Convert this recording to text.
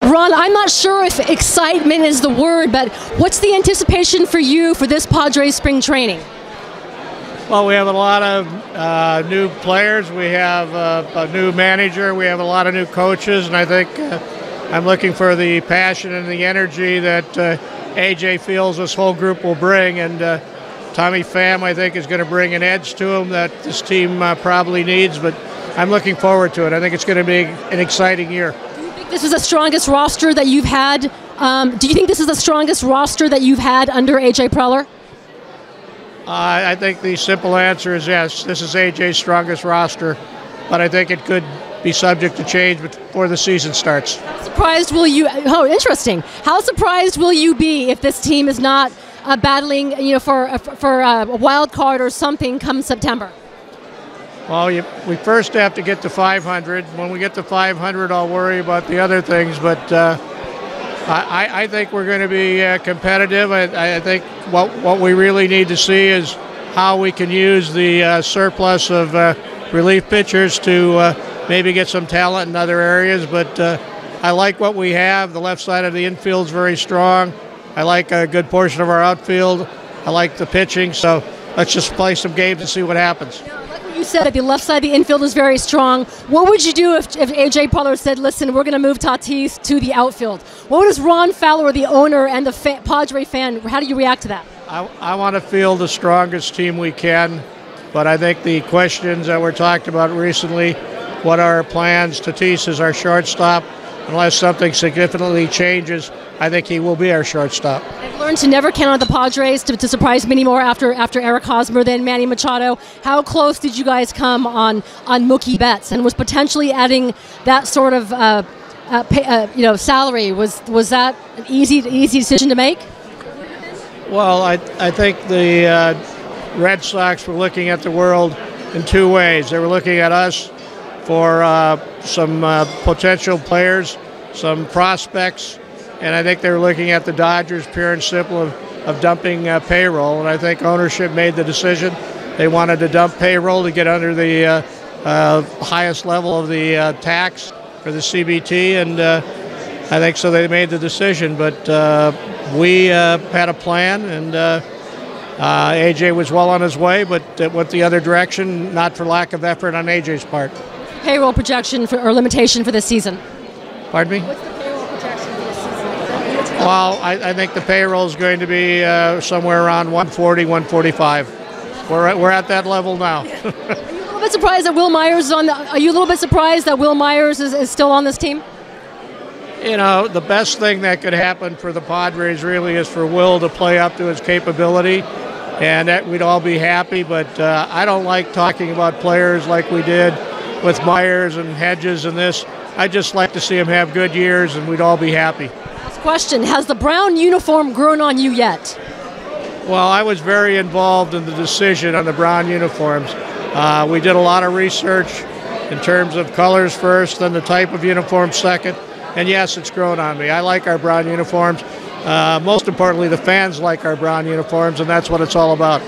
Ron, I'm not sure if excitement is the word, but what's the anticipation for you for this Padres spring training? Well, we have a lot of new players. We have a new manager. We have a lot of new coaches, and I think I'm looking for the passion and the energy that AJ feels this whole group will bring. And Tommy Pham, I think, is going to bring an edge to him that this team probably needs. But I'm looking forward to it. I think it's going to be an exciting year. Do you think this is the strongest roster that you've had? Do you think this is the strongest roster that you've had under AJ Preller? I think the simple answer is yes. This is AJ's strongest roster, but I think it could be subject to change before the season starts. How surprised will you? Oh, interesting. How surprised will you be if this team is not battling, for a wild card or something come September? Well, we first have to get to 500. When we get to 500, I'll worry about the other things, but I think we're going to be competitive. I think what we really need to see is how we can use the surplus of relief pitchers to maybe get some talent in other areas. But I like what we have. The left side of the infield is very strong. I like a good portion of our outfield. I like the pitching. So let's just play some games and see what happens. You said that the left side of the infield is very strong. What would you do if AJ Preller said, listen, we're going to move Tatis to the outfield? What does Ron Fowler, the owner and the Padre fan, how do you react to that? I want to field the strongest team we can, but I think the questions that were talked about recently, what are our plans? Tatis is our shortstop. Unless something significantly changes, I think he will be our shortstop. I've learned to never count on the Padres to surprise me anymore after Eric Hosmer, then Manny Machado. How close did you guys come on Mookie Betts? And was potentially adding that sort of salary, was that an easy decision to make? Well, I think the Red Sox were looking at the world in two ways. They were looking at us for some potential players, some prospects, and I think they were looking at the Dodgers pure and simple of dumping Payroll, and I think ownership made the decision. They wanted to dump Payroll to get under the highest level of the tax for the CBT, and I think so they made the decision, but we had a plan, and AJ was well on his way, but it went the other direction, not for lack of effort on AJ's part. Payroll projection or limitation for this season? Pardon me? What's the payroll projection for this season? Well, I think the payroll is going to be somewhere around 140, 145. We're at that level now. Are you a little bit surprised that Wil Myers is on? Are you a little bit surprised that Wil Myers is still on this team? The best thing that could happen for the Padres really is for Wil to play up to his capability, and that we'd all be happy. But I don't like talking about players like we did with Myers and Hedges and this. I just like to see him have good years, and we'd all be happy. Last question: has the brown uniform grown on you yet? Well, I was very involved in the decision on the brown uniforms. We did a lot of research in terms of colors first, then the type of uniform second, and yes, it's grown on me. I like our brown uniforms. Most importantly, the fans like our brown uniforms, and that's what it's all about.